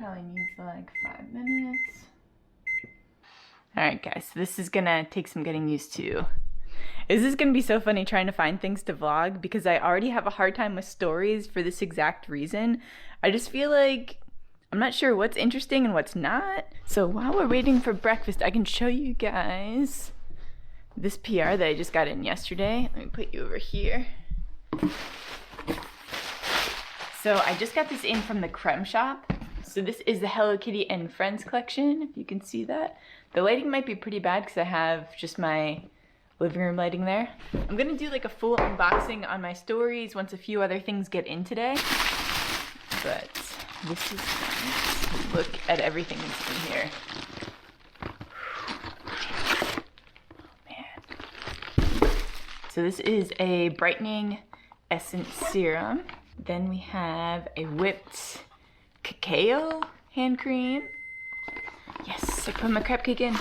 probably needs like 5 minutes. Alright guys, so this is gonna take some getting used to. This is gonna be so funny trying to find things to vlog because I already have a hard time with stories for this exact reason. I just feel like I'm not sure what's interesting and what's not. So while we're waiting for breakfast, I can show you guys this PR that I just got in yesterday. Let me put you over here. So I just got this in from the Creme Shop. So this is the Hello Kitty and Friends collection, if you can see that. The lighting might be pretty bad because I have just my living room lighting there. I'm gonna do like a full unboxing on my stories once a few other things get in today. But this is fun. Look at everything that's in here. Oh man. So this is a brightening essence serum. Then we have a whipped cacao hand cream. Yes, I put my crab cake in.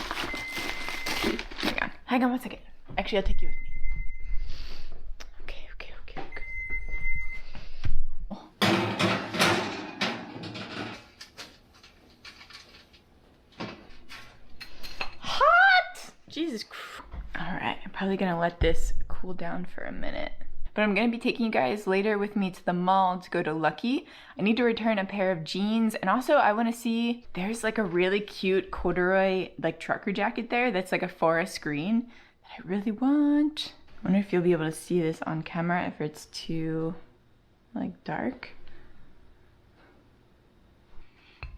Hang on 1 second. Actually, I'll take you with me. Okay. Oh. Hot! Jesus Christ. Alright, I'm probably gonna let this cool down for a minute. But I'm gonna be taking you guys later with me to the mall to go to Lucky. I need to return a pair of jeans, and also I wanna see, there's like a really cute corduroy like trucker jacket there that's like a forest green that I really want. I wonder if you'll be able to see this on camera if it's too like dark.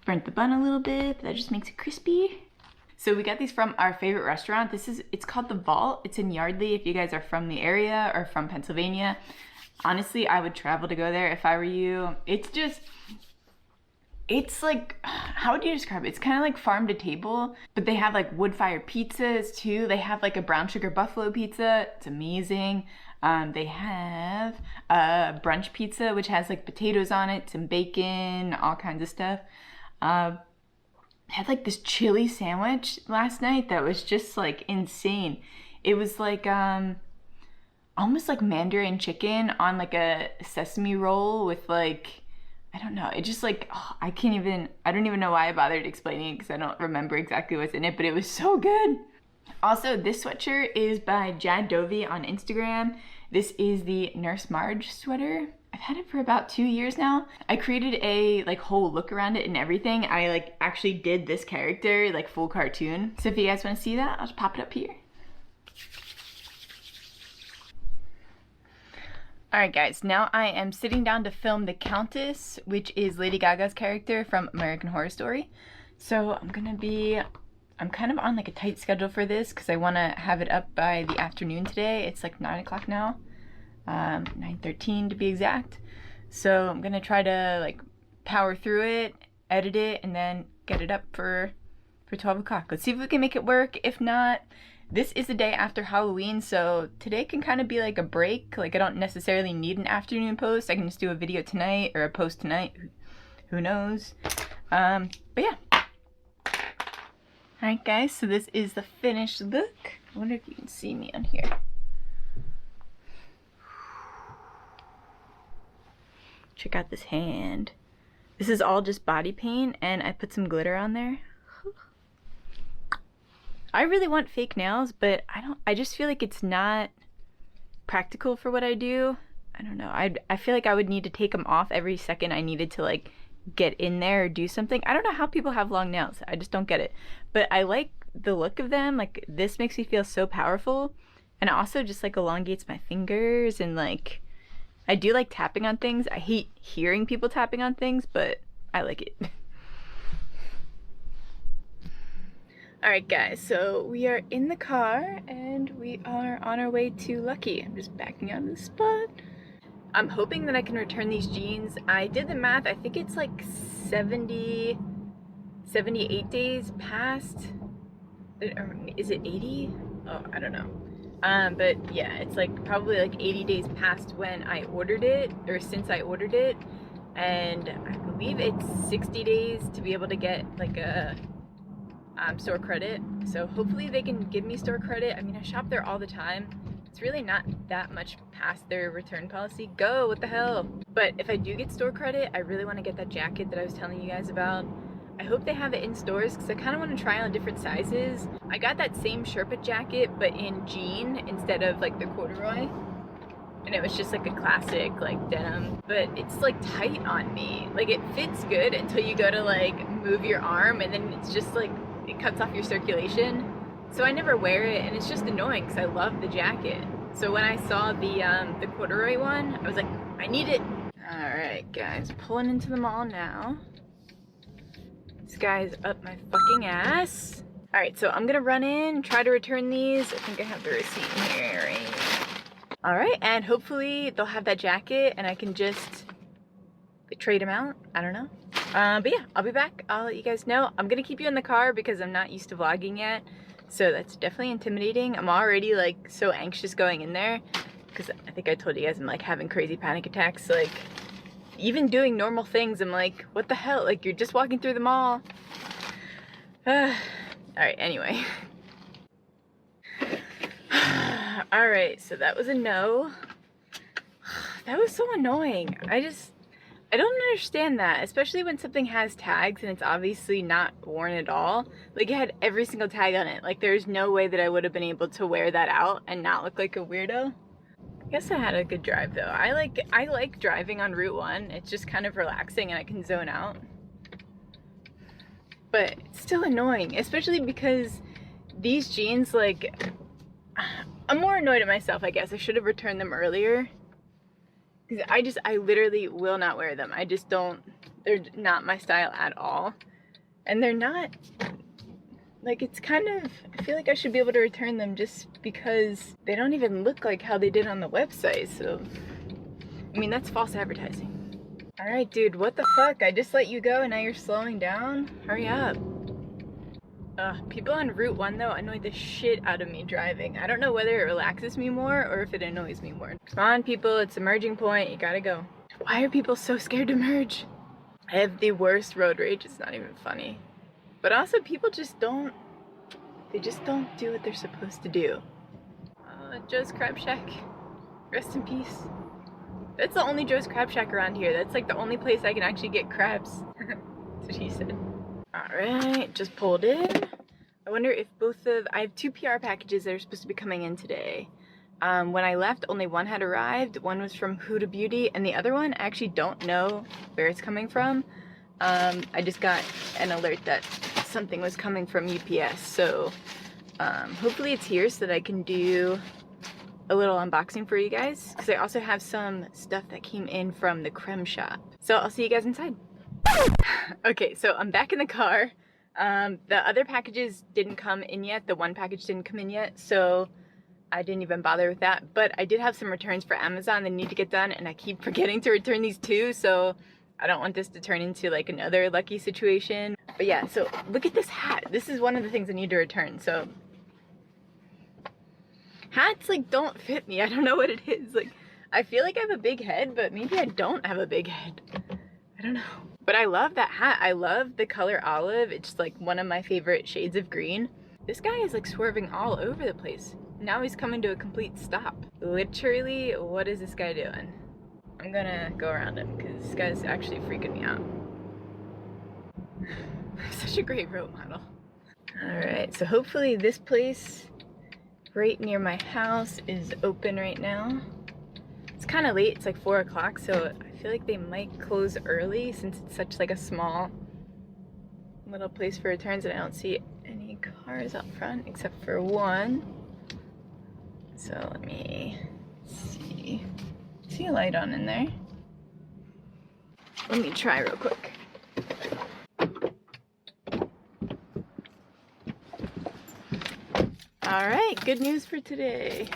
Burnt the bun a little bit, but that just makes it crispy. So we got these from our favorite restaurant. It's called The Vault. It's in Yardley if you guys are from the area or from Pennsylvania. Honestly, I would travel to go there if I were you. It's like, how would you describe it? It's kind of like farm to table, but they have like wood-fired pizzas too. They have like a brown sugar buffalo pizza. It's amazing. They have a brunch pizza, which has like potatoes on it, some bacon, all kinds of stuff. I had like this chili sandwich last night that was just like insane. It was like almost like Mandarin chicken on like a sesame roll with like, I don't know, it just like, oh, I don't even know why I bothered explaining it because I don't remember exactly what's in it, but it was so good. Also, this sweatshirt is by Jad Dovey on Instagram. This is the Nurse Marge sweater. I've had it for about 2 years now. I created a like whole look around it and everything. I like actually did this character like full cartoon. So if you guys want to see that, I'll just pop it up here. Alright guys, now I am sitting down to film the Countess, which is Lady Gaga's character from American Horror Story. So I'm kind of on like a tight schedule for this because I want to have it up by the afternoon today. It's like 9 o'clock now. 9:13 to be exact. So I'm gonna try to like power through it, edit it, and then get it up for 12 o'clock. Let's see if we can make it work. If not, this is the day after Halloween, so today can kind of be like a break. Like I don't necessarily need an afternoon post. I can just do a video tonight or a post tonight. Who knows? But yeah. Alright guys, so this is the finished look. I wonder if you can see me on here. Check out this hand. This is all just body paint and I put some glitter on there. I really want fake nails, but I just feel like it's not practical for what I do. I don't know. I feel like I would need to take them off every second I needed to like get in there or do something. I don't know how people have long nails. I just don't get it. But I like the look of them. Like this makes me feel so powerful. And it also just like elongates my fingers and like I do like tapping on things. I hate hearing people tapping on things, but I like it. Alright guys, so we are in the car and we are on our way to Lucky. I'm just backing out of the spot. I'm hoping that I can return these jeans. I did the math. I think it's like 78 days past. Or is it 80? Oh, I don't know. But yeah, it's like probably like 80 days past when I ordered it, or since I ordered it, and I believe it's 60 days to be able to get like a store credit. So hopefully they can give me store credit. I mean, I shop there all the time. It's really not that much past their return policy. Go, what the hell? But if I do get store credit, I really want to get that jacket that I was telling you guys about. I hope they have it in stores because I kind of want to try on different sizes. I got that same Sherpa jacket but in jean instead of like the corduroy. And it was just like a classic like denim, but it's like tight on me. Like it fits good until you go to like move your arm, and then it's just like it cuts off your circulation. So I never wear it, and it's just annoying because I love the jacket. So when I saw the corduroy one, I was like, I need it. All right, guys, pulling into the mall now. This guy's up my fucking ass. All right, so I'm gonna run in, try to return these. I think I have the receipt here, right? All right, and hopefully they'll have that jacket and I can just trade them out. I don't know. But yeah, I'll be back. I'll let you guys know. I'm gonna keep you in the car because I'm not used to vlogging yet. So that's definitely intimidating. I'm already like so anxious going in there because I think I told you guys I'm like having crazy panic attacks. Like even doing normal things, I'm like, what the hell? Like you're just walking through the mall. All right, anyway. All right, so that was a no. That was so annoying. I don't understand that, especially when something has tags and it's obviously not worn at all. Like it had every single tag on it. Like there's no way that I would have been able to wear that out and not look like a weirdo. I guess I had a good drive though. I like driving on Route 1. It's just kind of relaxing and I can zone out. But it's still annoying, especially because these jeans, like, I'm more annoyed at myself, I guess. I should have returned them earlier. Because I literally will not wear them. I just don't, they're not my style at all. And they're not, like it's kind of, I feel like I should be able to return them just because they don't even look like how they did on the website. So, I mean, that's false advertising. All right, dude, what the fuck? I just let you go and now you're slowing down? Hurry up. People on Route 1 though annoy the shit out of me driving. I don't know whether it relaxes me more or if it annoys me more. Come on people, it's a merging point, you gotta go. Why are people so scared to merge? I have the worst road rage, it's not even funny. But also people just don't, they just don't do what they're supposed to do. Joe's Crab Shack, rest in peace. That's the only Joe's Crab Shack around here. That's like the only place I can actually get crabs. That's what he said. Alright, just pulled in. I wonder if I have 2 PR packages that are supposed to be coming in today. When I left, only one had arrived. One was from Huda Beauty, and the other one, I actually don't know where it's coming from. I just got an alert that something was coming from UPS, so hopefully it's here so that I can do a little unboxing for you guys, because I also have some stuff that came in from the creme shop. So I'll see you guys inside. Okay, so I'm back in the car. The other packages didn't come in yet. The one package didn't come in yet, so I didn't even bother with that. But I did have some returns for Amazon that need to get done, and I keep forgetting to return these too, so I don't want this to turn into like another lucky situation. But yeah, so look at this hat. This is one of the things I need to return. So hats like don't fit me. I don't know what it is. Like I feel like I have a big head, but maybe I don't have a big head. I don't know. But I love that hat. I love the color olive. It's like one of my favorite shades of green. This guy is like swerving all over the place. Now he's coming to a complete stop. Literally, what is this guy doing? I'm gonna go around him because this guy's actually freaking me out. I'm such a great role model. Alright, so hopefully this place right near my house is open right now. It's kind of late, it's like 4 o'clock, so I feel like they might close early since it's such like a small little place for returns and I don't see any cars out front except for one. So let me see. See a light on in there. Let me try real quick. Alright, good news for today.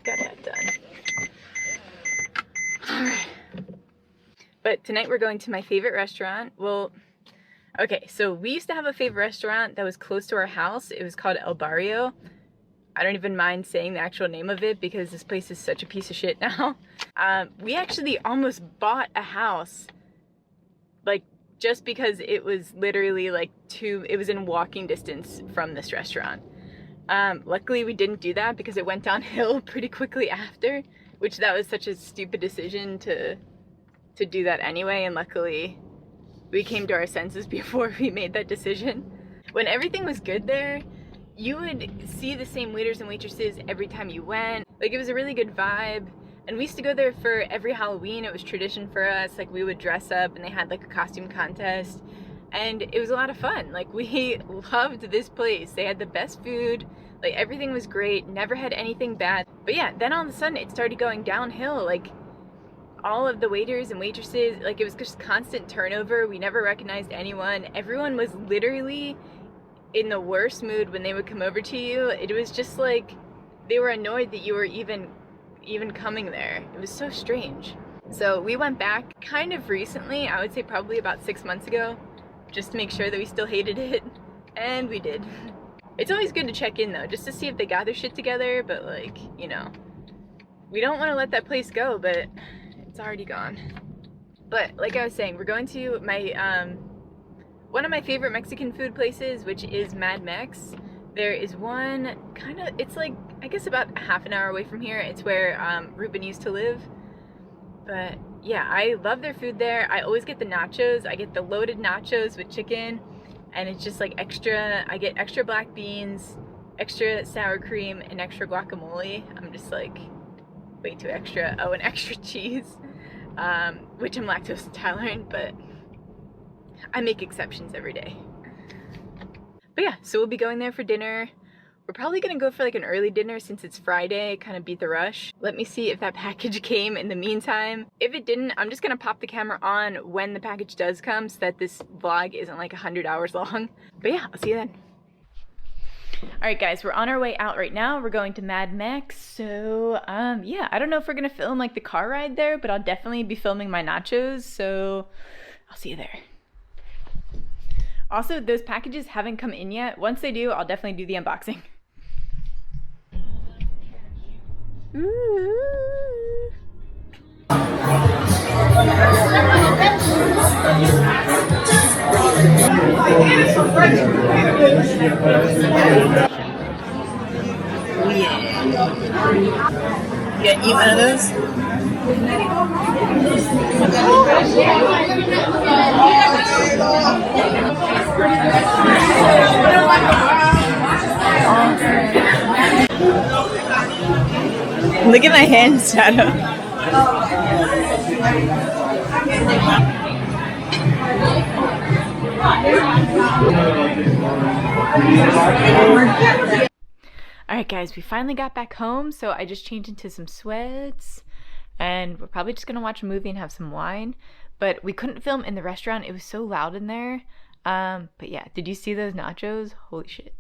Got that done. Alright. But tonight we're going to my favorite restaurant. Well, okay, so we used to have a favorite restaurant that was close to our house. It was called El Barrio. I don't even mind saying the actual name of it because this place is such a piece of shit now. We actually almost bought a house, like, just because it was literally like it was in walking distance from this restaurant. Luckily we didn't do that because it went downhill pretty quickly after, which that was such a stupid decision to do that anyway, and luckily we came to our senses before we made that decision. When everything was good there, you would see the same waiters and waitresses every time you went. Like, it was a really good vibe. And we used to go there for every Halloween. It was tradition for us. Like, we would dress up and they had like a costume contest. And it was a lot of fun. Like, we loved this place. They had the best food. Like, everything was great. Never had anything bad. But yeah, then all of a sudden it started going downhill. Like, all of the waiters and waitresses, like, it was just constant turnover. We never recognized anyone. Everyone was literally in the worst mood when they would come over to you. It was just like they were annoyed that you were even coming there. It was so strange. So we went back kind of recently, I would say probably about 6 months ago, just to make sure that we still hated it, and we did. It's always good to check in though, just to see if they got their shit together, but like, you know, we don't want to let that place go, but it's already gone. But like I was saying, we're going to my one of my favorite Mexican food places, which is Mad Mex. There is one kind of, it's like, I guess about half an hour away from here. It's where Ruben used to live. But yeah, I love their food there. I always get the nachos. I get the loaded nachos with chicken, and it's just like extra, I get extra black beans, extra sour cream, and extra guacamole. I'm just like, way too extra. Oh, and extra cheese, which I'm lactose intolerant, but I make exceptions every day. But yeah, so we'll be going there for dinner. We're probably gonna go for like an early dinner since it's Friday, kind of beat the rush. Let me see if that package came in the meantime. If it didn't, I'm just gonna pop the camera on when the package does come so that this vlog isn't like 100 hours long. But yeah, I'll see you then. Alright guys, we're on our way out right now. We're going to Mad Mex. So yeah, I don't know if we're gonna film like the car ride there, but I'll definitely be filming my nachos, so I'll see you there. Also, those packages haven't come in yet. Once they do, I'll definitely do the unboxing. Ooh. Oh yeah. You gonna eat one of those? Look at my hand, Shadow. Alright guys, we finally got back home, so I just changed into some sweats, and we're probably just gonna watch a movie and have some wine. But we couldn't film in the restaurant, it was so loud in there. But yeah, did you see those nachos? Holy shit.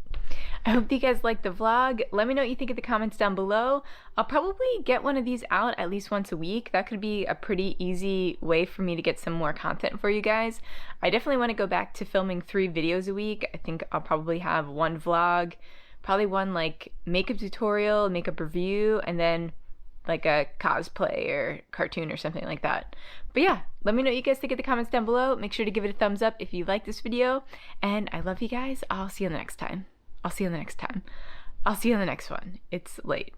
I hope you guys liked the vlog. Let me know what you think in the comments down below. I'll probably get one of these out at least once a week. That could be a pretty easy way for me to get some more content for you guys. I definitely want to go back to filming 3 videos a week. I think I'll probably have one vlog, probably one like makeup tutorial, makeup review, and then like a cosplay or cartoon or something like that. But yeah, let me know what you guys think in the comments down below. Make sure to give it a thumbs up if you like this video, and I love you guys. I'll see you in the next time. I'll see you in the next time. I'll see you in the next one. It's late.